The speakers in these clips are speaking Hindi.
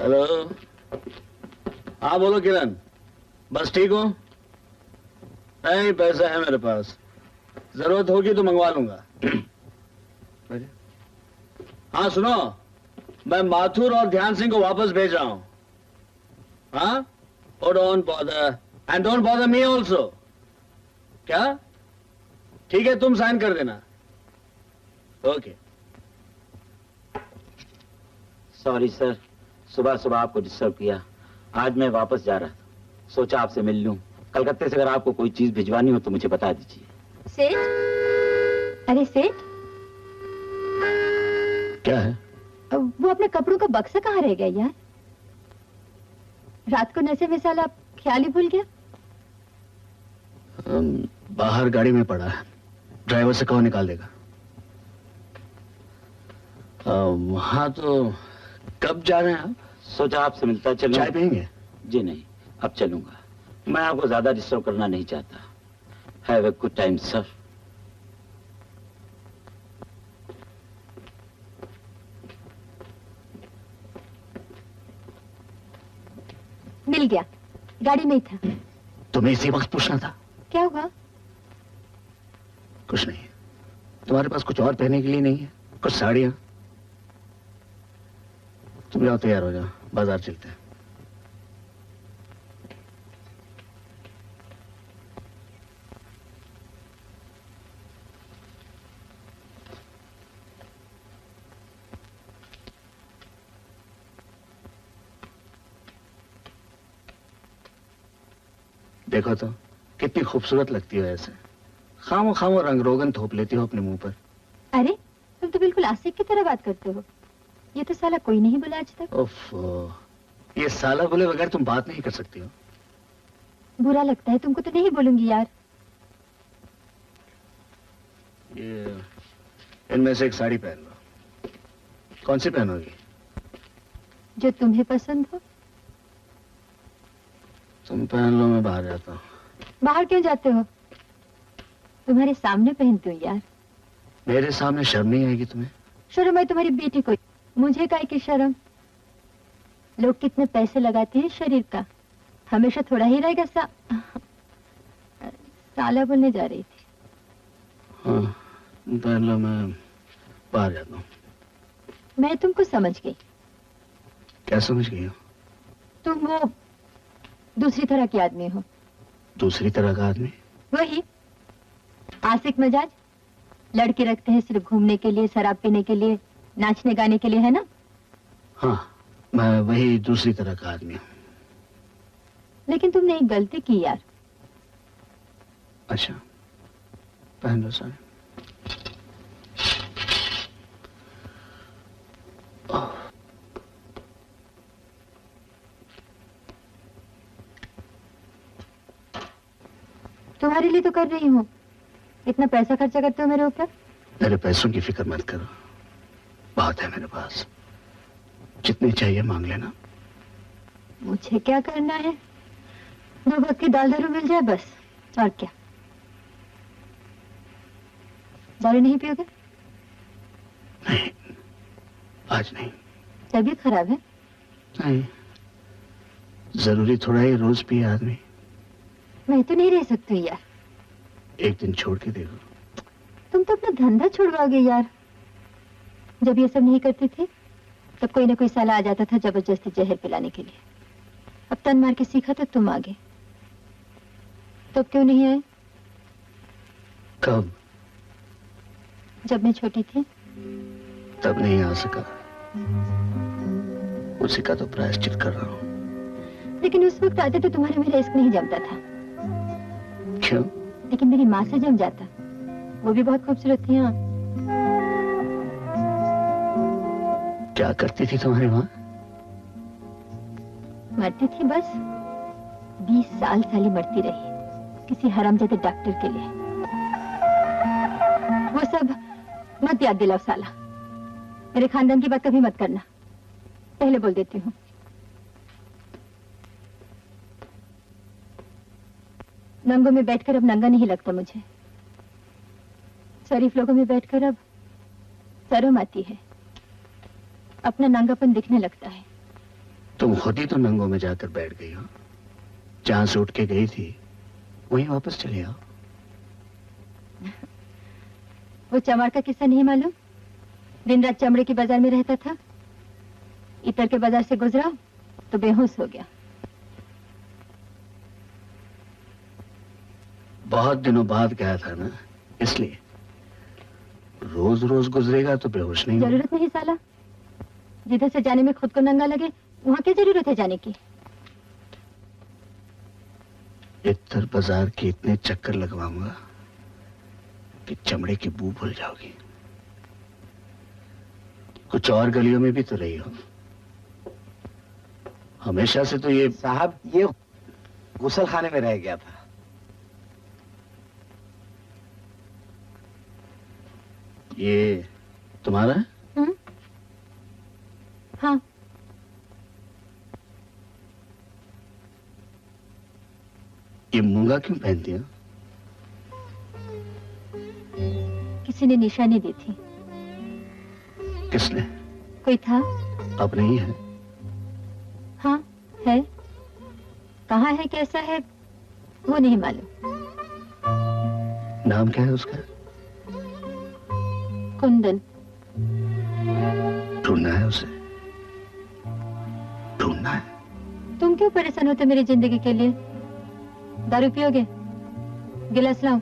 हेलो। हाँ बोलो किरण, बस ठीक हो? नहीं, पैसा है मेरे पास, जरूरत होगी तो मंगवा लूंगा। हाँ सुनो, मैं माथुर और ध्यान सिंह को वापस भेज रहा हूँ। हाँ? Oh, don't bother and don't bother me also. क्या? ठीक है, तुम साइन कर देना। ओके। सॉरी सर, सुबह सुबह आपको डिस्टर्ब किया। आज मैं वापस जा रहा था, सोचा आपसे मिल लूं। कलकत्ते से अगर आपको कोई चीज भिजवानी हो तो मुझे बता दीजिए। सेठ? अरे सेठ, क्या है? वो अपने कपड़ों का बक्सा कहाँ रह गया यार? रात को नशे में साला ख्याल ही भूल गया। बाहर गाड़ी में पड़ा है, ड्राइवर से कौन निकाल देगा? हाँ तो कब जा रहे हैं आप? सोचा आपसे मिलता चलूं। चाय पियेंगे? जी नहीं, अब चलूंगा। मैं आपको ज्यादा डिस्टर्ब करना नहीं चाहता। Have a good time sir. मिल गया, गाड़ी में ही था। तुम्हें इसी वक्त पूछना था। क्या हुआ? कुछ नहीं। तुम्हारे पास कुछ और पहनने के लिए नहीं है? कुछ साड़ियां? तुम जाओ, तैयार हो जाओ, बाजार चलते हैं। देखो तो कितनी खूबसूरत लगती हो ऐसे। खामो खामो रंग रोगन थोप लेती हो अपने मुंह पर। अरे तुम तो बिल्कुल आशिक की तरह बात करते हो। ये तो साला कोई नहीं बोला आज तक। ओफो, ये साला बोले बगैर तुम बात नहीं कर सकती हो। बुरा लगता है तुमको तो नहीं बोलूंगी यार। ये इनमें से एक साड़ी पहन लो। कौन सी पहनोगी? जो तुम्हें पसंद हो। तुम पहन लो, मैं बाहर जाता हूँ। बाहर क्यों जाते हो? तुम्हारे सामने पहनती हूँ यार। मेरे सामने शर्म नहीं आएगी तुम्हें? शर्म है तुम्हारी बेटी को, मुझे काहे की शर्म? लोग कितने पैसे लगाते हैं शरीर का, हमेशा थोड़ा ही रहेगा साला बोलने जा रही थी। हाँ पहन लो, मैं बाहर जाता हूँ। मैं तुमको समझ गई। क्या समझ गई हो? तुम वो दूसरी तरह के आदमी हो। दूसरी तरह का आदमी? वही आशिक मिजाज, लड़के रखते हैं सिर्फ घूमने के लिए, शराब पीने के लिए, नाचने गाने के लिए, है ना? हाँ, मैं वही दूसरी तरह का आदमी हूँ। लेकिन तुमने एक गलती की यार। अच्छा, पहन लो साड़ी। तुम्हारे लिए तो कर रही हूँ, इतना पैसा खर्चा करते हो मेरे ऊपर। मेरे पैसों की फिक्र मत करो, बहुत है मेरे पास, जितने चाहिए मांग लेना। मुझे क्या करना है, 2 वक्त की दाल दारू मिल जाए बस, और क्या। दारू नहीं पियोगे? नहीं, आज नहीं। तबीयत खराब है? नहीं, जरूरी थोड़ा ही रोज पिए आदमी। मैं तो नहीं रह सकती यार। एक दिन छोड़ के देखो। तुम तो अपना धंधा छुड़वाओगे यार। जब ये सब नहीं करती थी तब कोई ना कोई साला आ जाता था जबरदस्ती जहर पिलाने के लिए। अब तन मार के सीखा तो तुम आ गए, तब क्यों नहीं आए? कब? जब मैं छोटी थी। तब नहीं आ सका, उसी का तो प्रायश्चित कर रहा हूँ। लेकिन उस वक्त आते तो तुम्हारे मेरा इश्क नहीं जमता था। क्यों? लेकिन मेरी माँ से जम जाता, वो भी बहुत खूबसूरत थी। हाँ। क्या करती थी तुम्हारी माँ? मरती थी बस, 20 साल साली मरती रही किसी हरामजादे डॉक्टर के लिए। वो सब मत याद दिलाओ साला, मेरे खानदान की बात कभी मत करना, पहले बोल देती हूँ। नंगों में बैठकर अब नंगा नहीं लगता मुझे, शरीफ लोगों में बैठकर अब शर्म आती है, अपना नंगापन दिखने लगता है। खुद ही तो नंगों में जाकर बैठ गई हो। जहां से उठ के गई थी वहीं वापस चले आओ। वो चमार का किस्सा नहीं मालूम? दिन रात चमड़े की बाजार में रहता था, इतर के बाजार से गुजरा तो बेहोश हो गया। बहुत दिनों बाद गया था ना, इसलिए। रोज रोज गुजरेगा तो बेहोश नहीं होगा। जरूरत नहीं साला, जिधर से जाने में खुद को नंगा लगे वहां क्या जरूरत है जाने की? इतर बाजार के इतने चक्कर लगवाऊंगा कि चमड़े की बू भूल जाओगी। कुछ और गलियों में भी तो रही हो। हमेशा से तो ये साहब, ये गुसल खाने में रह गया था। ये तुम्हारा है? हाँ। ये मूंगा क्यों पहनती हो? किसी ने निशानी दी थी। किसने? कोई था? अब नहीं है। हाँ है। कहाँ है, कैसा है, वो नहीं मालूम। नाम क्या है उसका? कुंदन। ढूंढना है उसे, ढूंढना है। तुम क्यों परेशान होते मेरी जिंदगी के लिए? दारू पियोगे? गिलास लाऊं?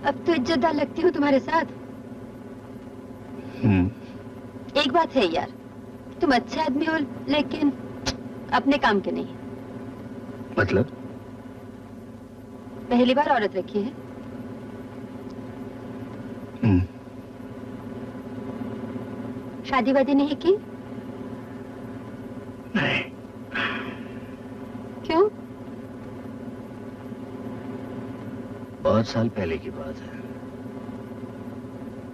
अब तो इज्जतदार लगती हूँ तुम्हारे साथ। एक बात है यार, तुम अच्छे आदमी हो लेकिन अपने काम के नहीं। मतलब? पहली बार औरत रखी है? शादी वादी नहीं की? नहीं। क्यों? बहुत साल पहले की बात है।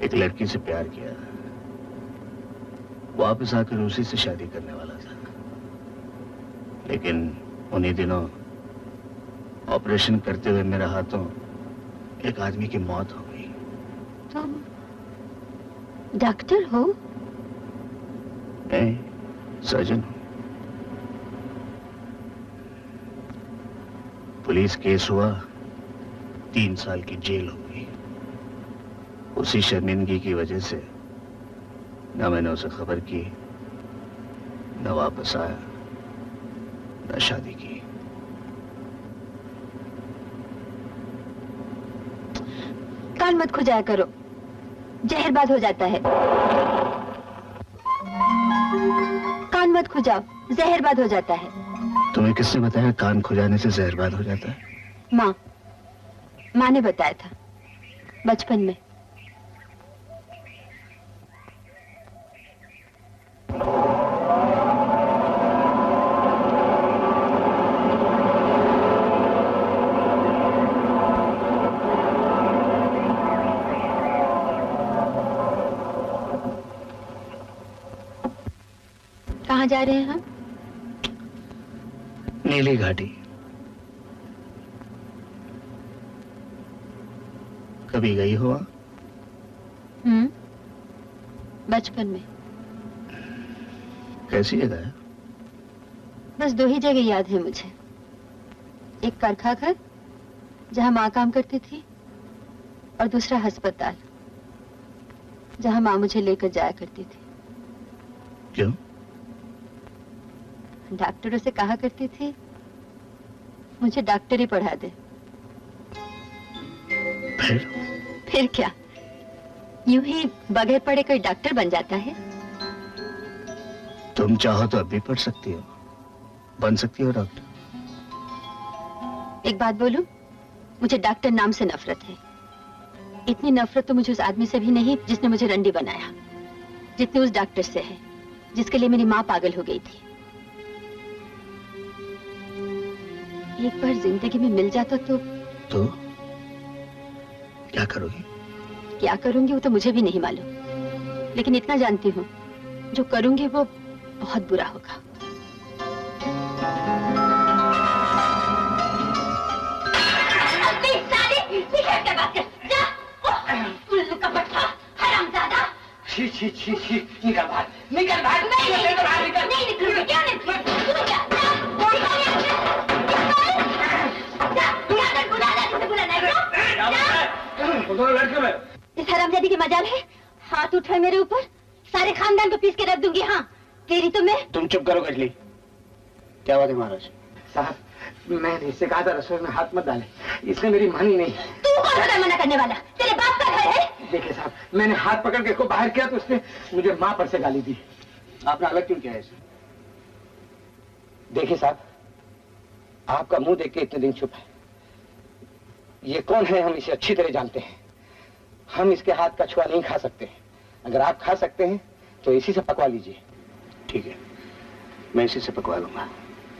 एक लड़की से प्यार किया, वापस आकर उसी से शादी करने वाला था, लेकिन उन्हीं दिनों ऑपरेशन करते हुए मेरे हाथों एक आदमी की मौत हो गई। तुम डॉक्टर हो? नहीं, सर्जन हूं। पुलिस केस हुआ, 3 साल की जेल हो गई। उसी शर्मिंदगी की वजह से न मैंने उसे खबर की, न वापस आया, न शादी की। कान मत खुजाया करो, जहरबाद हो जाता है। कान मत खुजाओ, जहरबाद हो जाता है। तुम्हें किसने बताया कान खुजाने से जहरबाद हो जाता है? माँ ने बताया था बचपन में। कहाँ जा रहे हैं हम? नीली घाटी। कभी गई हो? बचपन में। कैसी जगह है? बस 2 ही जगह याद है मुझे। एक करखा घर जहाँ माँ काम करती थी, और दूसरा अस्पताल जहाँ माँ मुझे लेकर जाया करती थी। क्यों? डॉक्टरों से कहा करती थी मुझे डॉक्टरी पढ़ा दे। फिर क्या, यूं ही बगैर पढ़े कोई डॉक्टर बन जाता है? तुम चाहो तो अब भी पढ़ सकती हो, बन सकती हो डॉक्टर। एक बात बोलूं, मुझे डॉक्टर नाम से नफरत है। इतनी नफरत तो मुझे उस आदमी से भी नहीं जिसने मुझे रंडी बनाया, जितनी उस डॉक्टर से है जिसके लिए मेरी माँ पागल हो गई थी। एक बार जिंदगी में मिल जाता तो क्या करोगी? क्या करूंगी वो तो मुझे भी नहीं मालूम, लेकिन इतना जानती हूँ जो करूंगी वो बहुत बुरा होगा। छी छी छी छी, निकल बाहर, निकल बाहर, नहीं निकलूंगी, क्यों निकलूंगी? इस हरामजादी की मजाल है, हाथ उठाए मेरे ऊपर, सारे खानदान को पीस के रख दूंगी। हाँ तेरी तो मैं। तुम चुप करो कजली। क्या बात है महाराज? साहब, मैंने इससे कहा था रसोई में हाथ मत डाले, इसने मेरी मानी नहीं। तू कौन होता है मना करने वाला? तेरे बाप का घर है। देखिए साहब, मैंने हाथ पकड़ के इसको बाहर किया तो उसने मुझे माँ पर से गाली दी। आपने अलग क्यों किया इसे? देखिए साहब, आपका मुंह देख के इतने दिन चुप है। ये कौन है हम इसे अच्छी तरह जानते हैं। हम इसके हाथ का छुआ नहीं खा सकते। अगर आप खा सकते हैं तो इसी से पकवा लीजिए। ठीक है, मैं इसी से पकवा लूंगा।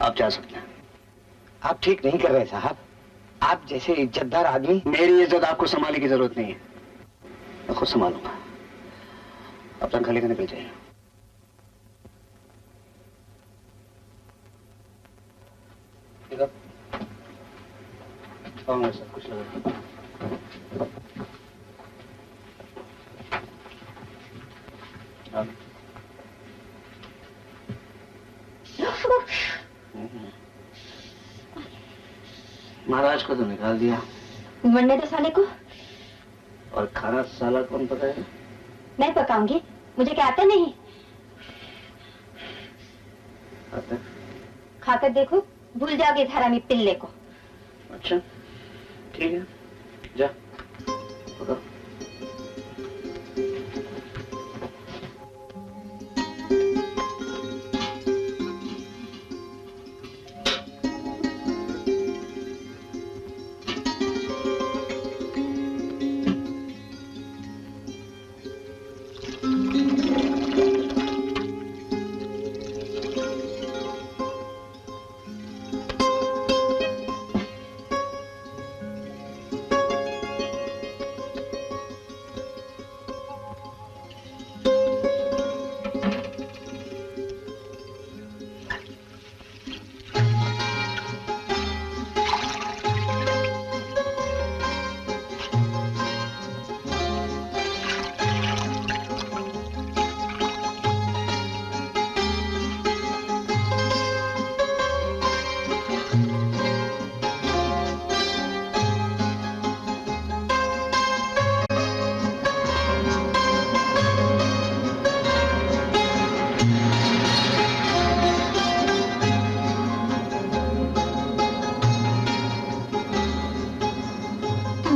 आप जा सकते हैं। आप ठीक नहीं कर रहे साहब। आप जैसे इज्जतदार आदमी। मेरी इज्जत आपको संभालने की जरूरत नहीं है, मैं खुद संभालूंगा। अब तक खाली निकल जाइए। सब कुछ लगा। महाराज को तो निकाल दिया, मरने दो साले को। और खाना साला कौन पकाएगा? मैं पकाऊंगी, मुझे क्या आता नहीं। आता? खाकर देखो, भूल जाओगे इस हरामी पिल्ले को। अच्छा ठीक है, जा पका।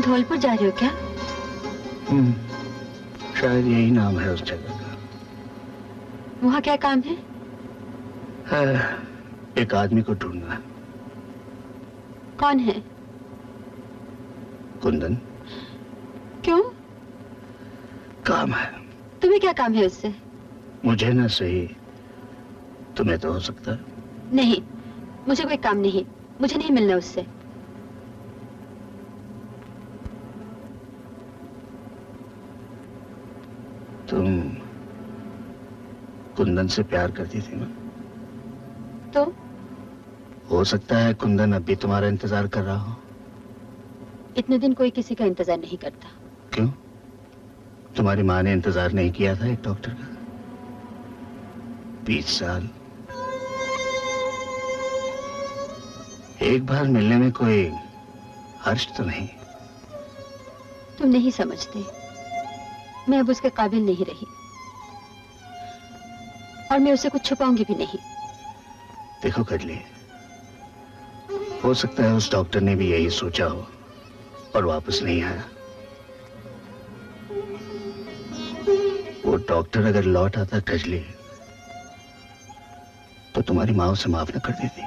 धौलपुर जा रहे हो क्या? शायद यही नाम है उस जगह का। वहाँ क्या काम है? एक आदमी को ढूंढना। कौन है? कुंदन। क्यों? काम है। तुम्हें क्या काम है उससे? मुझे ना सही, तुम्हें तो हो सकता है। नहीं, मुझे कोई काम नहीं, मुझे नहीं मिलना उससे। तुम कुंदन से प्यार करती थी ना? तो? हो सकता है कुंदन अब भी तुम्हारा इंतजार कर रहा हो। इतने दिन कोई किसी का इंतजार नहीं करता। क्यों? तुम्हारी माँ ने इंतजार नहीं किया था एक डॉक्टर का? 20 साल। एक बार मिलने में कोई हर्ष तो नहीं? तुम नहीं समझते, मैं अब उसके काबिल नहीं रही, और मैं उसे कुछ छुपाऊंगी भी नहीं। देखो कजली, हो सकता है उस डॉक्टर ने भी यही सोचा हो और वापस नहीं आया। वो डॉक्टर अगर लौट आता कजली, तो तुम्हारी माँ उसे माफ न कर देती।